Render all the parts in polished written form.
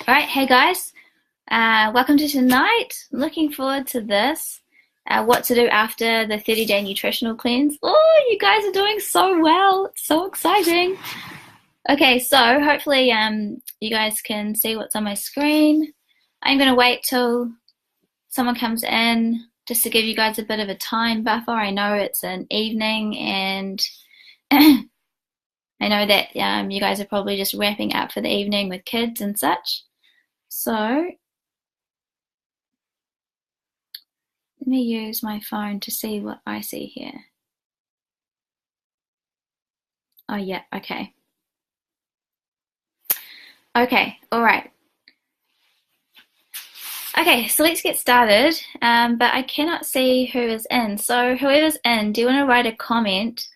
All right, hey guys, welcome to tonight. Looking forward to this. What to do after the 30-day nutritional cleanse. Oh, you guys are doing so well. It's so exciting. Okay, so hopefully you guys can see what's on my screen. I'm going to wait till someone comes in just to give you guys a bit of a time buffer. I know it's an evening and I know that you guys are probably just wrapping up for the evening with kids and such. So let me use my phone to see what I see here. Oh, yeah, okay. Okay, all right. Okay, so let's get started. But I cannot see who is in. So whoever's in, do you want to write a comment?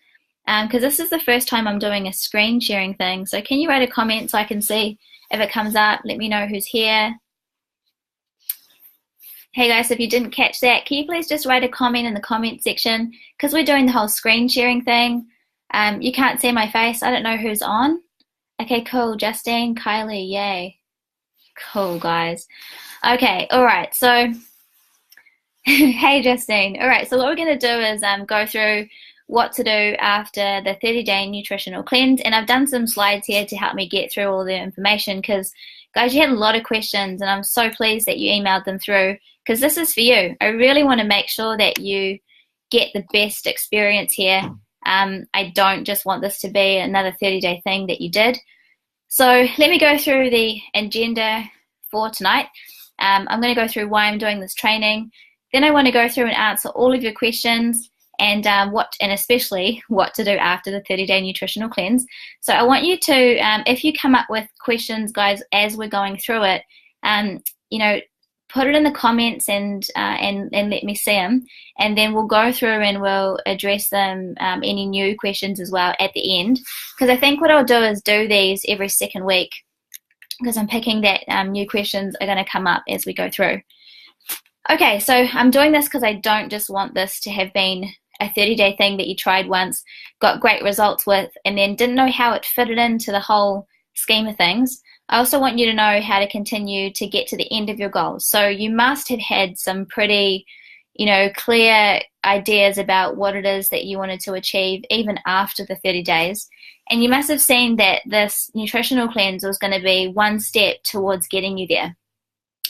Because this is the first time I'm doing a screen sharing thing. So can you write a comment so I can see if it comes up? Let me know who's here. Hey guys, if you didn't catch that, can you please just write a comment in the comment section? Because we're doing the whole screen sharing thing. You can't see my face. I don't know who's on. Okay, cool. Justine, Kylie, yay. Cool, guys. Okay, all right. So, hey, Justine. All right, so what we're going to do is go through what to do after the 30-day nutritional cleanse. And I've done some slides here to help me get through all the information because, guys, you had a lot of questions, and I'm so pleased that you emailed them through because this is for you. I really want to make sure that you get the best experience here. I don't just want this to be another 30-day thing that you did. So let me go through the agenda for tonight. I'm going to go through why I'm doing this training. Then I want to go through and answer all of your questions and especially what to do after the 30-day nutritional cleanse. So I want you to, if you come up with questions, guys, as we're going through it, put it in the comments and let me see them, and then we'll go through and we'll address them, any new questions as well at the end, because I think what I'll do is do these every second week because I'm picking that new questions are going to come up as we go through. Okay, so I'm doing this because I don't just want this to have been a 30-day thing that you tried once, got great results with, and then didn't know how it fitted into the whole scheme of things. I also want you to know how to continue to get to the end of your goals. So you must have had some pretty, clear ideas about what it is that you wanted to achieve even after the 30 days. And you must have seen that this nutritional cleanse was going to be one step towards getting you there.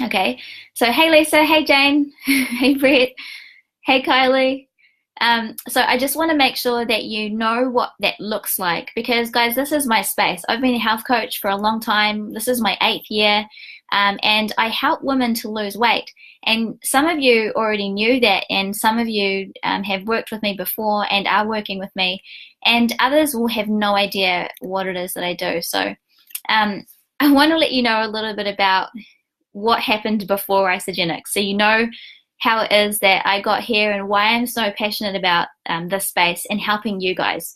Okay, so hey Lisa, hey Jane, hey Brett, hey Kylie. So I just want to make sure that you know what that looks like because, guys, this is my space. I've been a health coach for a long time. This is my 8th year, and I help women to lose weight. And some of you already knew that, and some of you have worked with me before and are working with me, and others will have no idea what it is that I do. So I want to let you know a little bit about what happened before Isagenix, so you know how it is that I got here and why I'm so passionate about this space and helping you guys.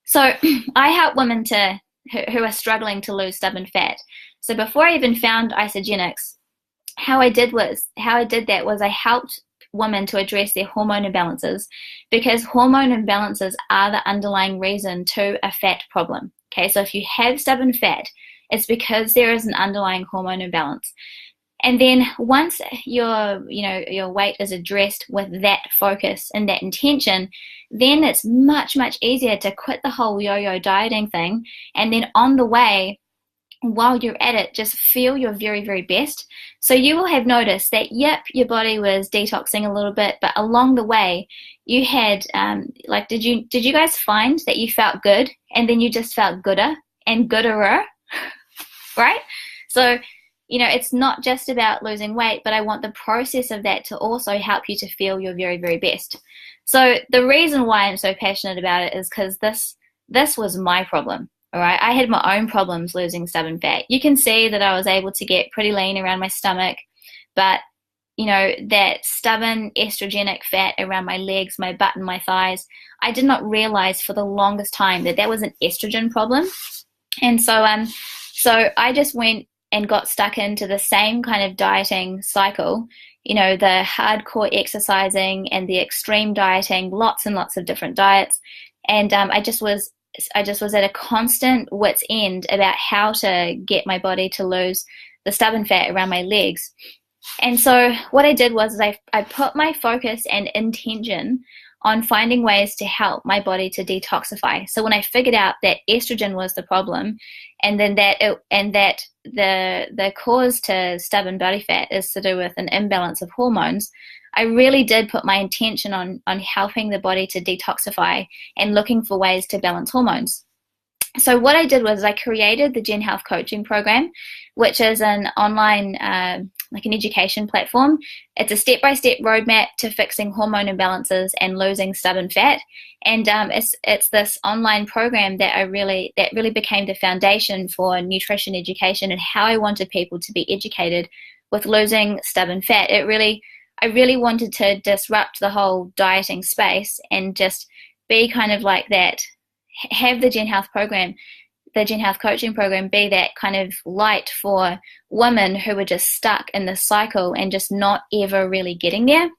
So I help women who are struggling to lose stubborn fat. So before I even found Isagenix, how I did that was I helped women to address their hormone imbalances because hormone imbalances are the underlying reason to a fat problem. Okay, so if you have stubborn fat, it's because there is an underlying hormone imbalance. And then once your weight is addressed with that focus and that intention, then it's much, much easier to quit the whole yo-yo dieting thing. And then on the way, while you're at it, just feel your very, very best. So you will have noticed that, yep, your body was detoxing a little bit, but along the way, you had, did you guys find that you felt good and then you just felt gooder and gooderer, right? So, it's not just about losing weight, but I want the process of that to also help you to feel your very, very best. So the reason why I'm so passionate about it is because this was my problem, all right? I had my own problems losing stubborn fat. You can see that I was able to get pretty lean around my stomach, but, that stubborn estrogenic fat around my legs, my butt, and my thighs, I did not realize for the longest time that was an estrogen problem. And so I just went and got stuck into the same kind of dieting cycle, the hardcore exercising and the extreme dieting, lots and lots of different diets. And I just was at a constant wit's end about how to get my body to lose the stubborn fat around my legs. And so what I did was I put my focus and intention on finding ways to help my body to detoxify. So when I figured out that estrogen was the problem, and then that the cause to stubborn body fat is to do with an imbalance of hormones, I really did put my intention on helping the body to detoxify and looking for ways to balance hormones. So what I did was I created the Gen Health Coaching Program, which is an online, like an education platform. It's a step-by-step roadmap to fixing hormone imbalances and losing stubborn fat. And it's this online program that really became the foundation for nutrition education and how I wanted people to be educated with losing stubborn fat. I really wanted to disrupt the whole dieting space and just be kind of like that. Have the Gen Health program, the Gen Health Coaching Program, be that kind of light for women who were just stuck in this cycle and just not ever really getting there.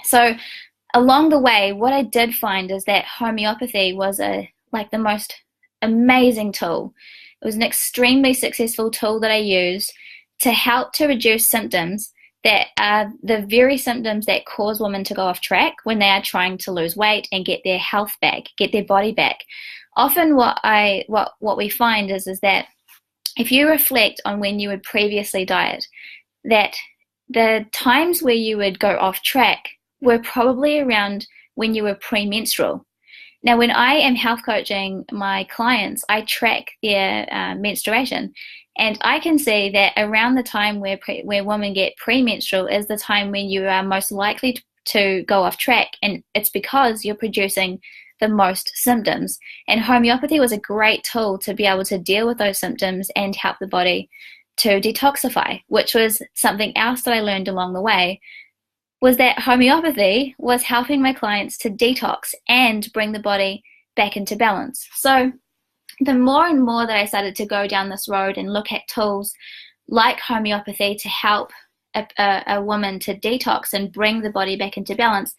So along the way, what I did find is that homeopathy was the most amazing tool. It was an extremely successful tool that I used to help to reduce symptoms that are the very symptoms that cause women to go off track when they are trying to lose weight and get their health back, get their body back. Often what we find is that if you reflect on when you would previously diet, that the times where you would go off track were probably around when you were premenstrual. Now, when I am health coaching my clients, I track their menstruation. And I can see that around the time where women get premenstrual is the time when you are most likely to go off track. And it's because you're producing the most symptoms. And homeopathy was a great tool to be able to deal with those symptoms and help the body to detoxify, which was something else that I learned along the way, was that homeopathy was helping my clients to detox and bring the body back into balance. So the more and more that I started to go down this road and look at tools like homeopathy to help a woman to detox and bring the body back into balance,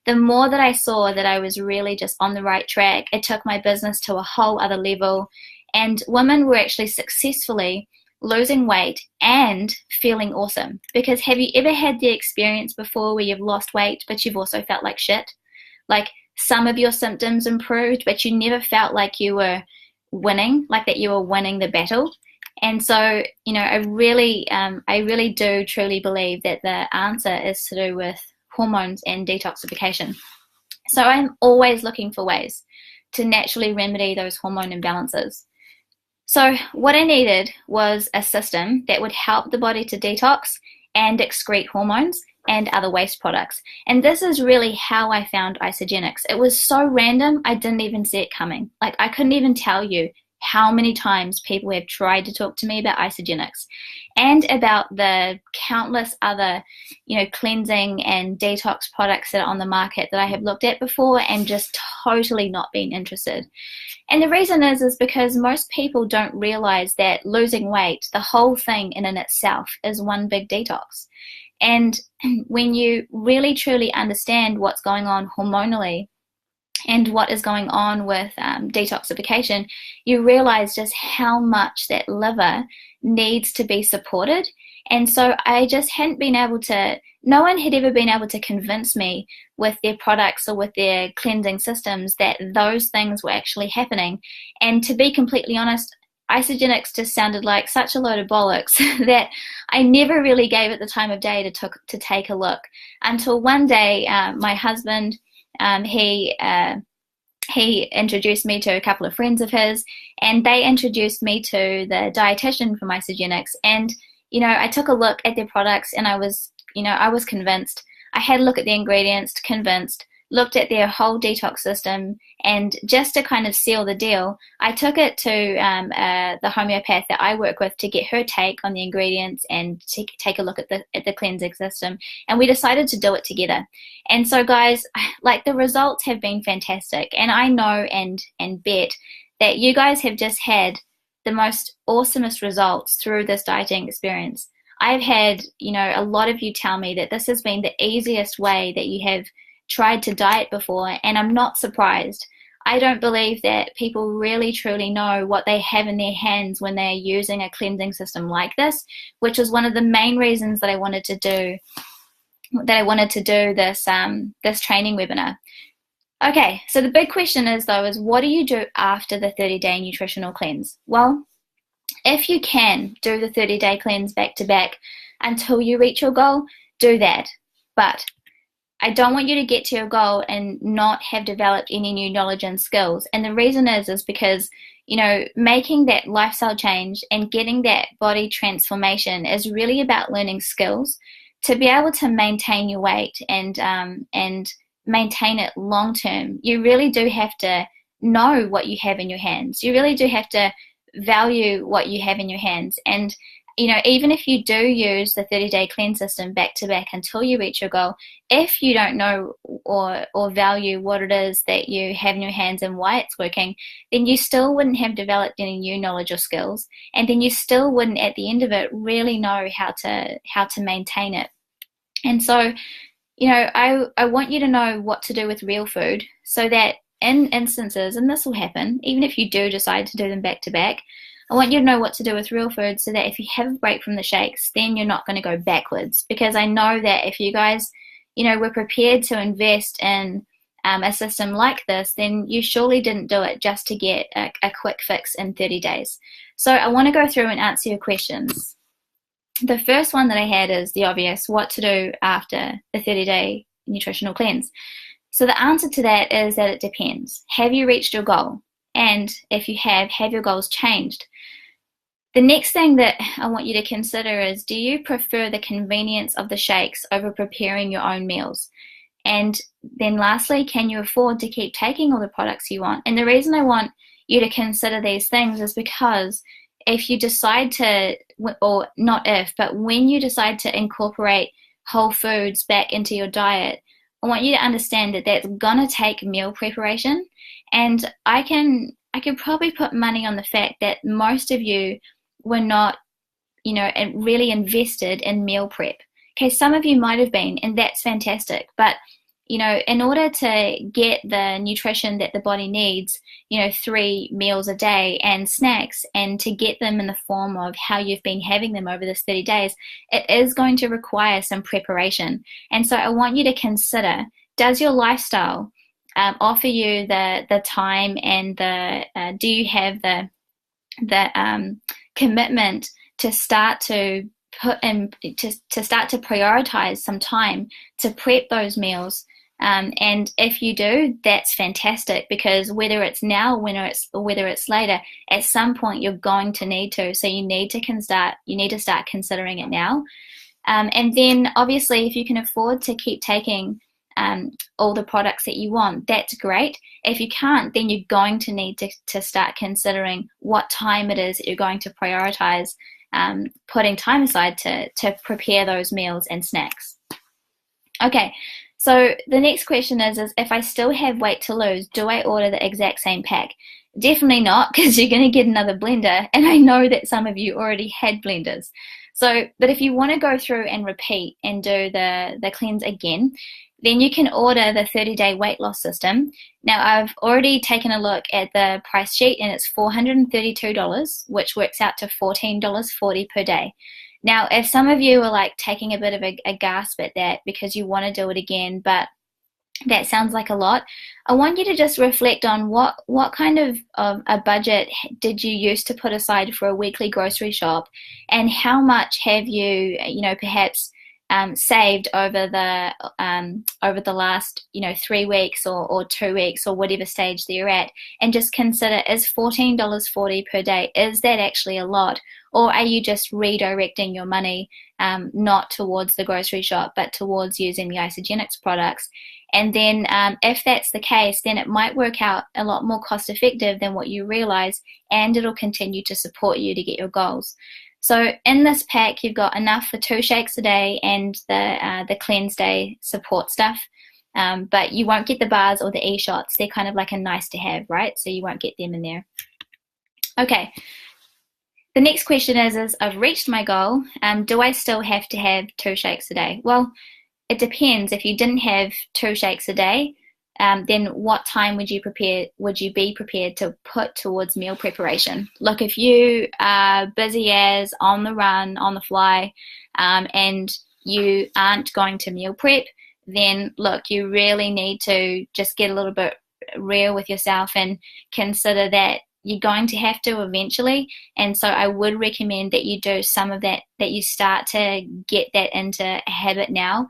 the more that I saw that I was really just on the right track. It took my business to a whole other level, and women were actually successfully losing weight and feeling awesome. Because have you ever had the experience before where you've lost weight but you've also felt like shit? Like some of your symptoms improved but you never felt like you were winning, like that you were winning the battle. And so, I really do truly believe that the answer is to do with hormones and detoxification. So I'm always looking for ways to naturally remedy those hormone imbalances. So what I needed was a system that would help the body to detox and excrete hormones and other waste products. And this is really how I found Isagenix. It was so random, I didn't even see it coming. Like, I couldn't even tell you how many times people have tried to talk to me about Isagenix and about the countless other, cleansing and detox products that are on the market that I have looked at before and just totally not been interested. And the reason is because most people don't realize that losing weight, the whole thing in and itself, is one big detox. And when you really truly understand what's going on hormonally and what is going on with detoxification, you realize just how much that liver needs to be supported. And so I just hadn't been able to, no one had ever been able to convince me with their products or with their cleansing systems that those things were actually happening. And to be completely honest, Isagenix just sounded like such a load of bollocks that I never really gave it the time of day to take a look, until one day my husband, he introduced me to a couple of friends of his, and they introduced me to the dietitian from Isagenix. And I took a look at their products, and I was convinced. I had a look at the ingredients, convinced, looked at their whole detox system, and just to kind of seal the deal, I took it to the homeopath that I work with to get her take on the ingredients and to take a look at the cleansing system, and we decided to do it together. And so, guys, like, the results have been fantastic, and I know and bet that you guys have just had the most awesomest results through this dieting experience. I've had, a lot of you tell me that this has been the easiest way that you have tried to diet before, and I'm not surprised. I don't believe that people really truly know what they have in their hands when they're using a cleansing system like this, which is one of the main reasons that I wanted to do this this training webinar. Okay, so the big question is what do you do after the 30-day nutritional cleanse? Well, if you can do the 30-day cleanse back to back until you reach your goal, do that. But I don't want you to get to your goal and not have developed any new knowledge and skills. And the reason is because, you know, making that lifestyle change and getting that body transformation is really about learning skills to be able to maintain your weight and maintain it long term. You really do have to know what you have in your hands. You really do have to value what you have in your hands. And you know, even if you do use the 30-day cleanse system back to back until you reach your goal, if you don't know or value what it is that you have in your hands and why it's working, then you still wouldn't have developed any new knowledge or skills, and then you still wouldn't at the end of it really know how to maintain it. And so, you know, I want you to know what to do with real food, so that in instances, and this will happen, even if you do decide to do them back to back, I want you to know what to do with real food, so that if you have a break from the shakes, then you're not going to go backwards. Because I know that if you guys, you know, were prepared to invest in a system like this, then you surely didn't do it just to get a quick fix in 30 days. So I want to go through and answer your questions. The first one that I had is the obvious: what to do after the 30-day nutritional cleanse. So the answer to that is that it depends. Have you reached your goal? And if you have your goals changed? The next thing that I want you to consider is, do you prefer the convenience of the shakes over preparing your own meals? And then lastly, can you afford to keep taking all the products you want? And the reason I want you to consider these things is because if you decide to, or not if, but when you decide to incorporate whole foods back into your diet, I want you to understand that that's gonna take meal preparation. And I could probably put money on the fact that most of you were not, you know, really invested in meal prep. Okay, some of you might have been, and that's fantastic. But, you know, in order to get the nutrition that the body needs, you know, 3 meals a day and snacks, and to get them in the form of how you've been having them over this 30 days, it is going to require some preparation. And so I want you to consider, does your lifestyle offer you the time and do you have the commitment to start to put in to start to prioritize some time to prep those meals? And if you do, that's fantastic, because whether it's now or whether it's later, at some point you're going to need to. So you need to start considering it now. And then obviously, if you can afford to keep taking all the products that you want, that's great. If you can't, then you're going to need to start considering what time it is that you're going to prioritize putting time aside to prepare those meals and snacks. Okay, so the next question is if I still have weight to lose, do I order the exact same pack? Definitely not, because you're going to get another blender, and I know that some of you already had blenders. So, but if you want to go through and repeat and do the cleanse again, then you can order the 30-day weight loss system. Now, I've already taken a look at the price sheet, and it's $432, which works out to $14.40 per day. Now, if some of you are like taking a bit of a gasp at that because you want to do it again, but that sounds like a lot, I want you to just reflect on what kind of a budget did you used to put aside for a weekly grocery shop, and how much have you, perhaps saved over the last 3 weeks or 2 weeks or whatever stage that you're at, and just consider, is $14.40 per day, is that actually a lot, or are you just redirecting your money not towards the grocery shop but towards using the Isagenix products? And then if that's the case, then it might work out a lot more cost effective than what you realize, and it'll continue to support you to get your goals. So in this pack, you've got enough for 2 shakes a day and the cleanse day support stuff, but you won't get the bars or the e-shots. They're kind of like a nice to have, right? So you won't get them in there. Okay. The next question is I've reached my goal. Do I still have to have 2 shakes a day? Well, it depends. If you didn't have 2 shakes a day, then what time would you be prepared to put towards meal preparation? Look, if you are busy as on the run, on the fly, and you aren't going to meal prep, then look, you really need to just get a little bit real with yourself and consider that you're going to have to eventually. And so I would recommend that you do some of that, that you start to get that into a habit now.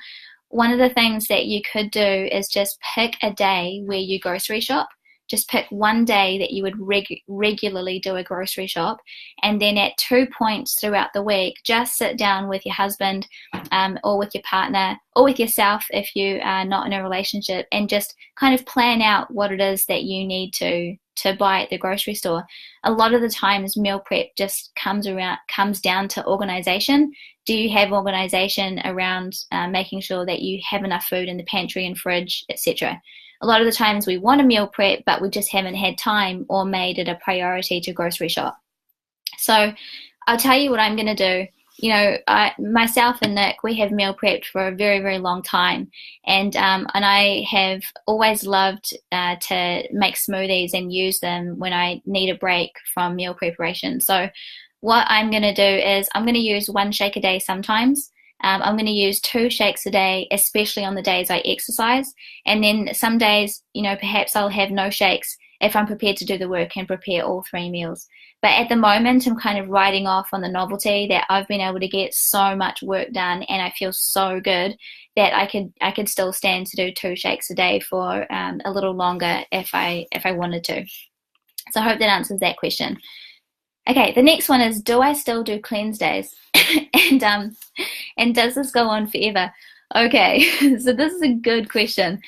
One of the things that you could do is just pick a day where you grocery shop. Just pick one day that you would regularly do a grocery shop, and then at 2 points throughout the week, just sit down with your husband or with your partner or with yourself if you are not in a relationship, and just kind of plan out what it is that you need to buy at the grocery store. A lot of the times meal prep just comes down to organization. Do you have organization around making sure that you have enough food in the pantry and fridge, etc.? A lot of the times we want a meal prep, but we just haven't had time or made it a priority to grocery shop. So I'll tell you what I'm going to do. Myself and Nick, we have meal prepped for a very, very long time. And I have always loved to make smoothies and use them when I need a break from meal preparation. So what I'm going to do is I'm going to use 1 shake a day sometimes. I'm going to use 2 shakes a day, especially on the days I exercise. And then some days, perhaps I'll have no shakes if I'm prepared to do the work and prepare all 3 meals. But at the moment, I'm kind of riding off on the novelty that I've been able to get so much work done, and I feel so good that I could still stand to do 2 shakes a day for a little longer if I wanted to. So I hope that answers that question. Okay, the next one is, do I still do cleanse days? and does this go on forever? Okay, so this is a good question.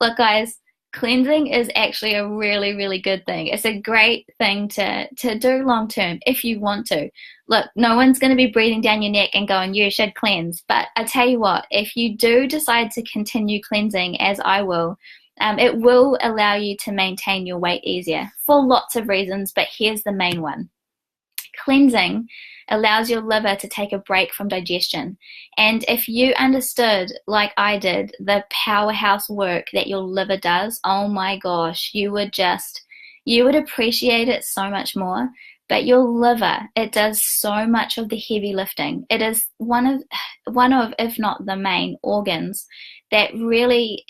Look, guys, cleansing is actually a really, really good thing. It's a great thing to do long term if you want to. Look, no one's going to be breathing down your neck and going, you should cleanse. But I tell you what, if you do decide to continue cleansing, as I will, it will allow you to maintain your weight easier for lots of reasons, but here's the main one. Cleansing allows your liver to take a break from digestion. And if you understood, like I did, the powerhouse work that your liver does, oh my gosh, you would appreciate it so much more. But your liver, it does so much of the heavy lifting. It is one of, if not the main organs that really,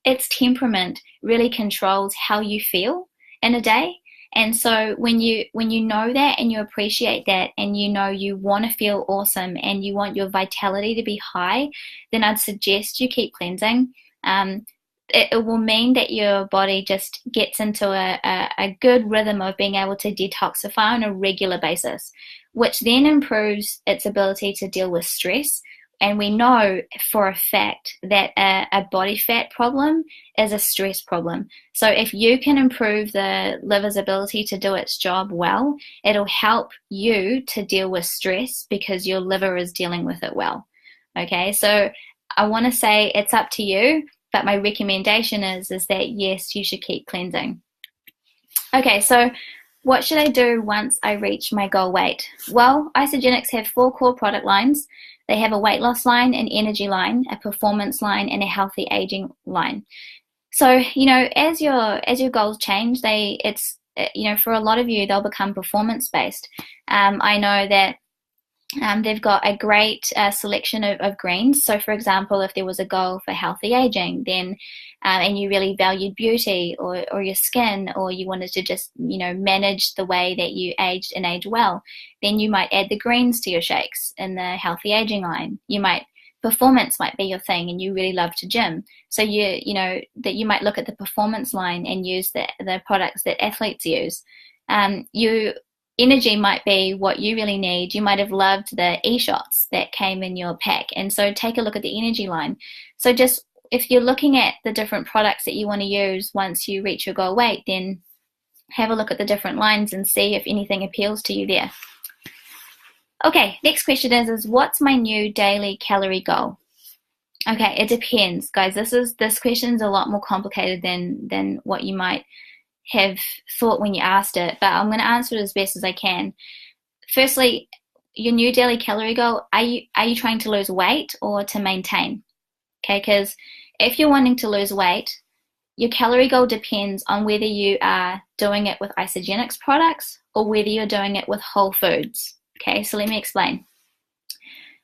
its temperament really controls how you feel in a day. And so when you know that and you appreciate that, and you want to feel awesome and you want your vitality to be high, then I'd suggest you keep cleansing. It will mean that your body just gets into a good rhythm of being able to detoxify on a regular basis, which then improves its ability to deal with stress. And we know for a fact that a body fat problem is a stress problem. So if you can improve the liver's ability to do its job well, it'll help you to deal with stress because your liver is dealing with it well. Okay, so I want to say it's up to you, but my recommendation is that yes, you should keep cleansing. Okay, so what should I do once I reach my goal weight? Well, Isagenix have 4 core product lines. They have a weight loss line, an energy line, a performance line, and a healthy aging line. So, as your goals change, for a lot of you, they'll become performance based. I know that they've got a great selection of greens. So, for example, if there was a goal for healthy aging, then and you really valued beauty or your skin, or you wanted to just manage the way that you aged and age well, then you might add the greens to your shakes in the healthy aging line. Performance might be your thing, and you really love to gym, so that you might look at the performance line and use the products that athletes use. Energy might be what you really need. You might have loved the e-shots that came in your pack, and so take a look at the energy line. So just if you're looking at the different products that you want to use once you reach your goal weight, then have a look at the different lines and see if anything appeals to you there. Okay, next question is what's my new daily calorie goal? Okay, it depends, guys. This question's a lot more complicated than what you might have thought when you asked it, but I'm going to answer it as best as I can. Firstly, your new daily calorie goal, are you trying to lose weight or to maintain? Okay, because if you're wanting to lose weight, your calorie goal depends on whether you are doing it with Isagenix products or whether you're doing it with whole foods. Okay, so let me explain.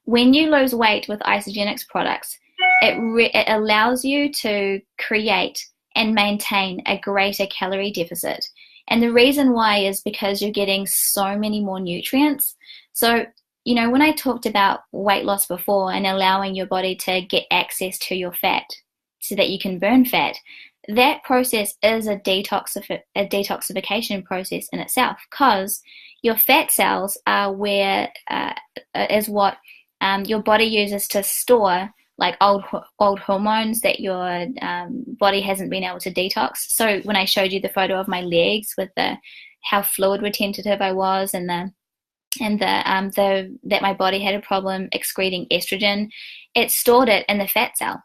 When you lose weight with Isagenix products, it allows you to create and maintain a greater calorie deficit. And the reason why is because you're getting so many more nutrients. So, you know, when I talked about weight loss before and allowing your body to get access to your fat so that you can burn fat, that process is a detoxification process in itself, because your fat cells are what your body uses to store like old hormones that your body hasn't been able to detox. So when I showed you the photo of my legs with how fluid retentive I was, and that my body had a problem excreting estrogen, it stored it in the fat cell.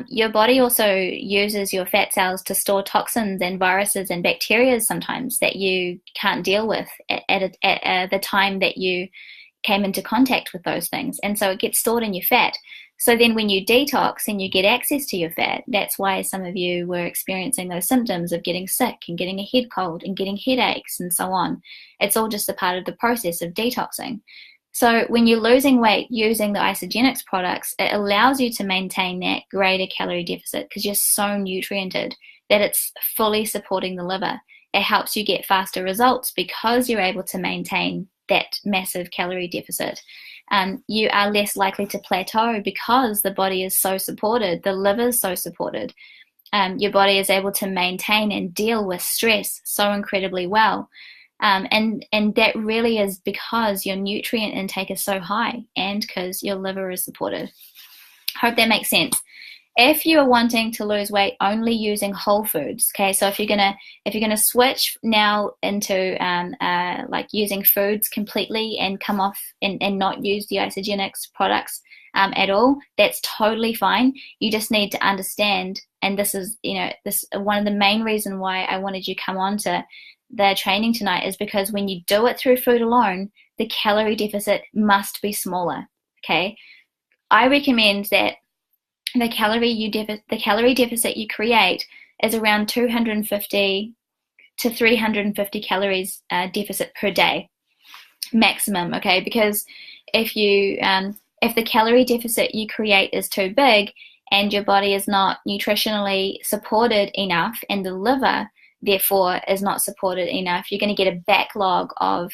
Your body also uses your fat cells to store toxins and viruses and bacteria sometimes that you can't deal with at the time that you came into contact with those things. And so it gets stored in your fat. So then when you detox and you get access to your fat, that's why some of you were experiencing those symptoms of getting sick and getting a head cold and getting headaches and so on. It's all just a part of the process of detoxing. So when you're losing weight using the Isagenix products, it allows you to maintain that greater calorie deficit because you're so nutriented that it's fully supporting the liver. It helps you get faster results because you're able to maintain that massive calorie deficit. You are less likely to plateau because the body is so supported, the liver is so supported. Your body is able to maintain and deal with stress so incredibly well. And that really is because your nutrient intake is so high and because your liver is supported. Hope that makes sense. If you are wanting to lose weight only using whole foods, okay, so if you're gonna switch now into like using foods completely and come off and not use the Isagenix products at all, that's totally fine. You just need to understand, and this is this one of the main reasons why I wanted you to come on to the training tonight, is because when you do it through food alone, the calorie deficit must be smaller. Okay, I recommend that the calorie deficit you create is around 250 to 350 calories deficit per day maximum. Okay, because if the calorie deficit you create is too big and your body is not nutritionally supported enough, and the liver therefore is not supported enough, you're going to get a backlog of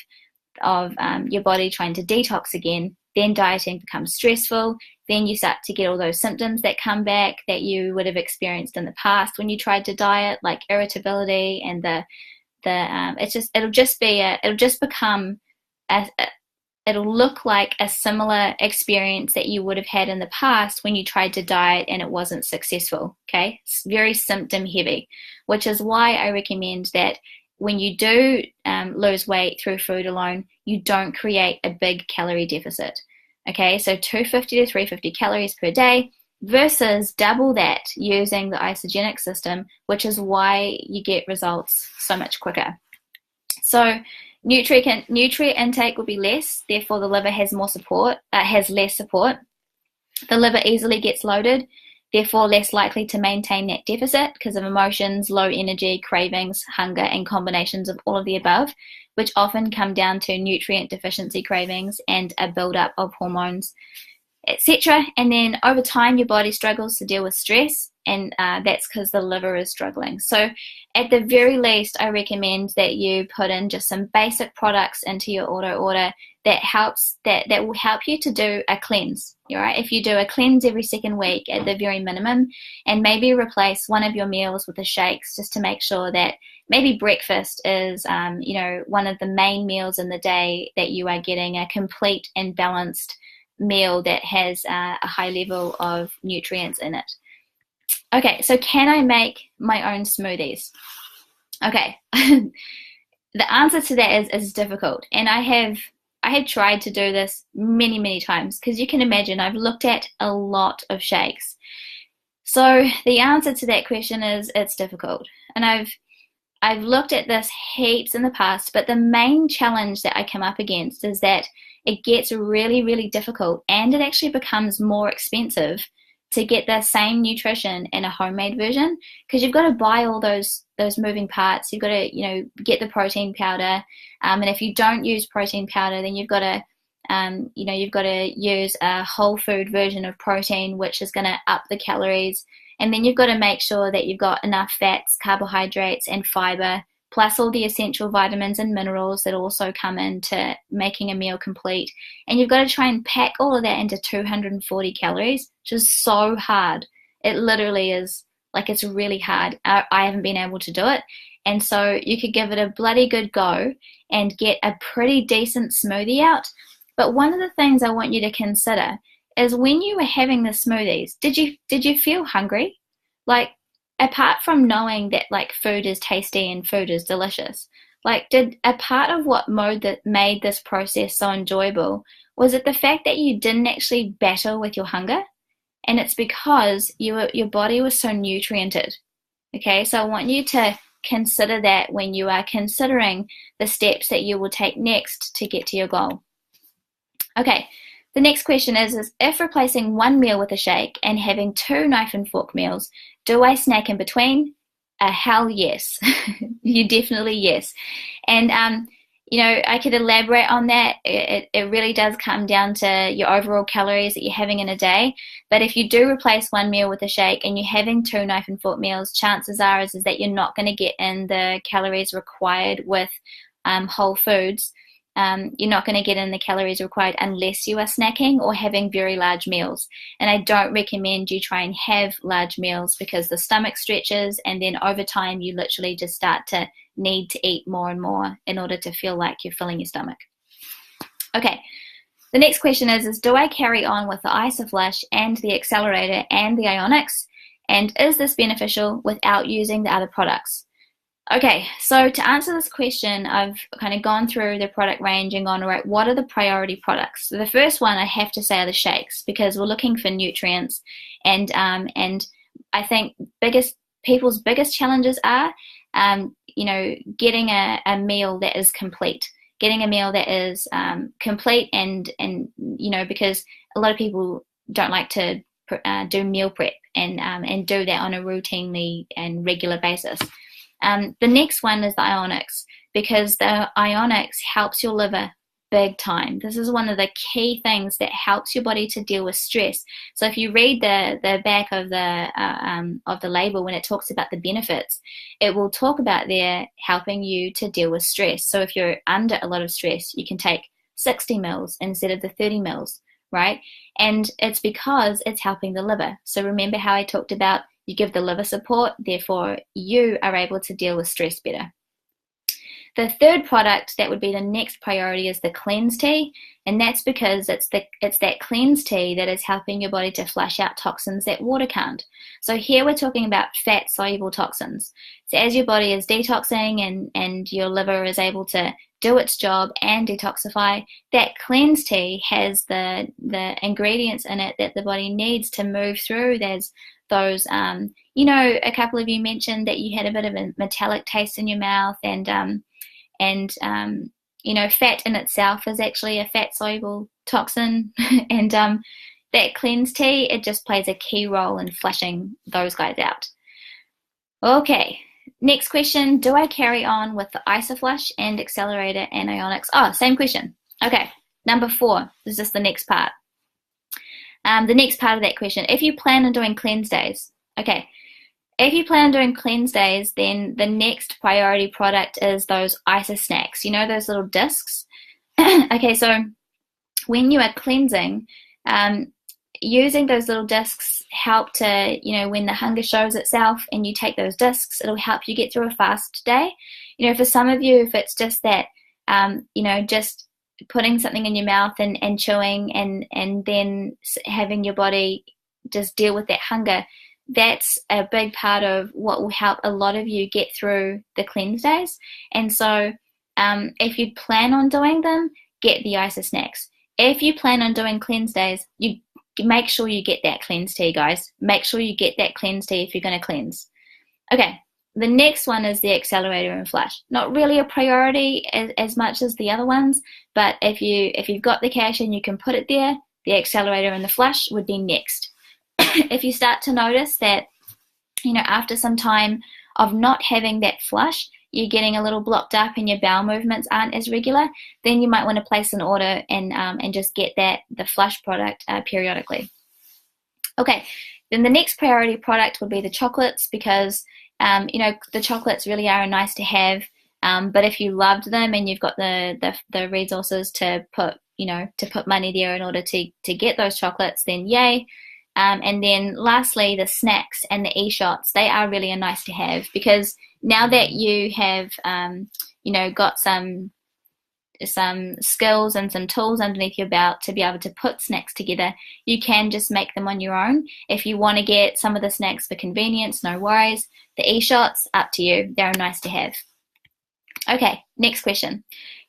your body trying to detox again. Then dieting becomes stressful. Then you start to get all those symptoms that come back that you would have experienced in the past when you tried to diet, like irritability and it'll look like a similar experience that you would have had in the past when you tried to diet and it wasn't successful. Okay, it's very symptom heavy, which is why I recommend that when you do lose weight through food alone, you don't create a big calorie deficit. Okay, so 250 to 350 calories per day versus double that using the Isagenix system, which is why you get results so much quicker. So nutrient intake will be less, therefore the liver has less support. The liver easily gets loaded, therefore less likely to maintain that deficit because of emotions, low energy, cravings, hunger, and combinations of all of the above, which often come down to nutrient deficiency cravings and a buildup of hormones, etc. And then over time, your body struggles to deal with stress, and that's because the liver is struggling. So at the very least, I recommend that you put in just some basic products into your auto order that will help you to do a cleanse. All right, if you do a cleanse every second week at the very minimum, and maybe replace one of your meals with the shakes, just to make sure that maybe breakfast is one of the main meals in the day, that you are getting a complete and balanced meal that has a high level of nutrients in it. Okay, so can I make my own smoothies? Okay, the answer to that is difficult, and I have tried to do this many, many times, because you can imagine I've looked at a lot of shakes. So the answer to that question is it's difficult, and I've looked at this heaps in the past, but the main challenge that I come up against is that it gets really, really difficult, and it actually becomes more expensive to get the same nutrition in a homemade version, because you've got to buy all those moving parts. You've got to, get the protein powder, and if you don't use protein powder, then you've got to you've got to use a whole food version of protein, which is going to up the calories. And then you've got to make sure that you've got enough fats, carbohydrates, and fiber, plus all the essential vitamins and minerals that also come into making a meal complete. And you've got to try and pack all of that into 240 calories, which is so hard. It literally is, like, it's really hard. I haven't been able to do it. And so you could give it a bloody good go and get a pretty decent smoothie out. But one of the things I want you to consider is, when you were having the smoothies, did you feel hungry? Like, apart from knowing that, like, food is tasty and food is delicious, like, did a part of what made this process so enjoyable, was it the fact that you didn't actually battle with your hunger? And it's because your body was so nutriented. Okay, so I want you to consider that when you are considering the steps that you will take next to get to your goal. Okay, the next question is if replacing one meal with a shake and having 2 knife and fork meals, do I snack in between? Hell yes. You definitely yes. And, I could elaborate on that. It really does come down to your overall calories that you're having in a day. But if you do replace one meal with a shake and you're having 2 knife and fork meals, chances are is that you're not going to get in the calories required with whole foods. You're not going to get in the calories required unless you are snacking or having very large meals. And I don't recommend you try and have large meals, because the stomach stretches, and then over time you literally just start to need to eat more and more in order to feel like you're filling your stomach. Okay, the next question is do I carry on with the Isoflush and the Accelerator and the Ionix? And is this beneficial without using the other products? Okay, so to answer this question, I've kind of gone through the product range and gone, all right, what are the priority products? So the first one I have to say are the shakes, because we're looking for nutrients, and I think people's biggest challenges are, getting a meal that is complete, getting a meal that is complete, and because a lot of people don't like to do meal prep and do that on a routinely and regular basis. The next one is the Ionix, because the Ionix helps your liver big time. This is one of the key things that helps your body to deal with stress. So if you read the back of the label, when it talks about the benefits, it will talk about there helping you to deal with stress. So if you're under a lot of stress, you can take 60 mils instead of the 30 mils, right? And it's because it's helping the liver. So remember how I talked about you give the liver support, therefore you are able to deal with stress better. The third product that would be the next priority is the cleanse tea, and that's because it's that cleanse tea that is helping your body to flush out toxins that water can't. So here we're talking about fat-soluble toxins. So as your body is detoxing and your liver is able to do its job and detoxify, that cleanse tea has the ingredients in it that the body needs to move through. There's those, a couple of you mentioned that you had a bit of a metallic taste in your mouth, and fat in itself is actually a fat-soluble toxin, and that cleanse tea, it just plays a key role in flushing those guys out. Okay, next question, do I carry on with the Isoflush and Accelerator and Ionix? Oh, same question. Okay, number 4, this is just the next part. The next part of that question, if you plan on doing cleanse days, okay, if you plan on doing cleanse days, then the next priority product is those Iso snacks, those little discs. Okay, so when you are cleansing, using those little discs help to, when the hunger shows itself and you take those discs, it'll help you get through a fast day. For some of you, if it's just that, just putting something in your mouth and chewing and then having your body just deal with that hunger, that's a big part of what will help a lot of you get through the cleanse days. And so if you plan on doing them, get the Iso snacks. If you plan on doing cleanse days, you make sure you get that cleanse tea, guys. Make sure you get that cleanse tea if you're going to cleanse. Okay, the next one is the Accelerator and Flush. Not really a priority as much as the other ones, but if you've got the cash and you can put it there, the Accelerator and the Flush would be next. if you start to notice that, after some time of not having that flush, you're getting a little blocked up and your bowel movements aren't as regular, then you might want to place an order and just get the flush product periodically. Okay, then the next priority product would be the chocolates, because the chocolates really are nice to have. But if you loved them and you've got the resources to put money there in order to get those chocolates, then yay. And then lastly, the snacks and the e-shots, they are really nice to have, because now that you have got some skills and some tools underneath your belt to be able to put snacks together, you can just make them on your own. If you want to get some of the snacks for convenience, no worries. The e-shots, up to you. They're nice to have. Okay, next question.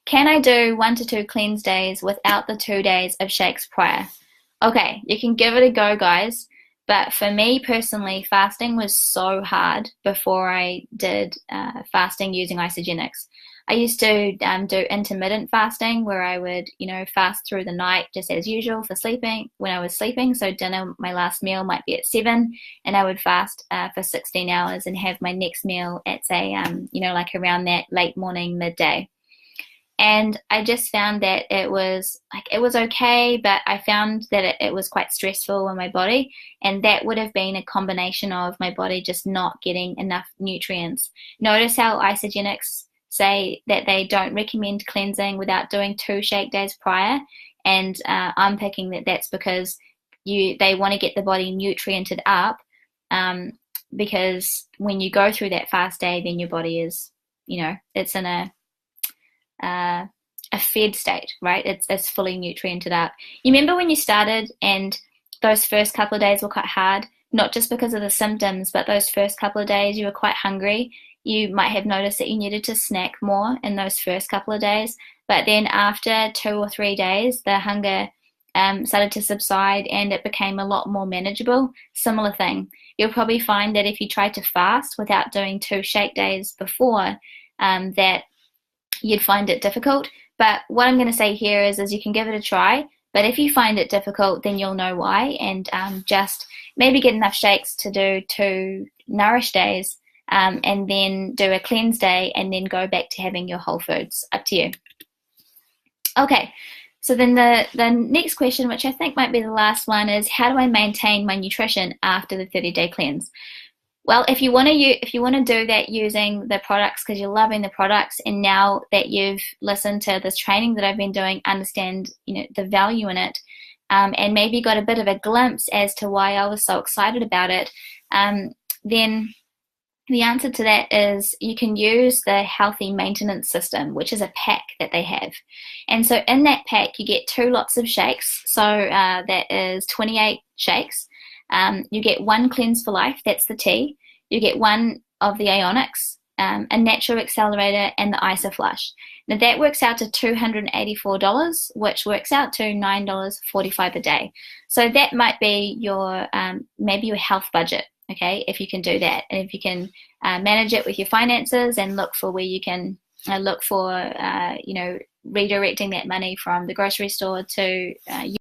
Can I do 1 to 2 cleanse days without the 2 days of shakes prior? Okay, you can give it a go, guys. But for me personally, fasting was so hard before I did fasting using Isagenix. I used to do intermittent fasting, where I would, fast through the night just as usual for sleeping, when I was sleeping. So dinner, my last meal might be at 7, and I would fast for 16 hours and have my next meal at, say, like around that late morning, midday. And I just found that it was okay, but I found that it was quite stressful on my body, and that would have been a combination of my body just not getting enough nutrients. Notice how Isagenix say that they don't recommend cleansing without doing 2 shake days prior, and I'm thinking that that's because they want to get the body nutriented up, because when you go through that fast day, then your body is, it's in a fed state, right? It's fully nutriented up. You remember when you started and those first couple of days were quite hard, not just because of the symptoms, but those first couple of days you were quite hungry. You might have noticed that you needed to snack more in those first couple of days, but then after 2 or 3 days, the hunger started to subside and it became a lot more manageable. Similar thing. You'll probably find that if you try to fast without doing 2 shake days before, that you'd find it difficult. But what I'm going to say here is you can give it a try, but if you find it difficult, then you'll know why, and just maybe get enough shakes to do 2 nourish days, and then do a cleanse day, and then go back to having your whole foods. Up to you. Okay, so then the next question, which I think might be the last one, is how do I maintain my nutrition after the 30-day cleanse? Well, if you want to do that using the products because you're loving the products, and now that you've listened to this training that I've been doing, understand the value in it, and maybe got a bit of a glimpse as to why I was so excited about it, then the answer to that is you can use the Healthy Maintenance System, which is a pack that they have. And so in that pack, you get 2 lots of shakes. So that is 28 shakes. You get 1 Cleanse for Life, that's the tea. You get 1 of the Ionics, a Natural Accelerator, and the IsoFlush. Now that works out to $284, which works out to $9.45 a day. So that might be your maybe your health budget, okay, if you can do that. And if you can manage it with your finances and look for where you can look for, redirecting that money from the grocery store to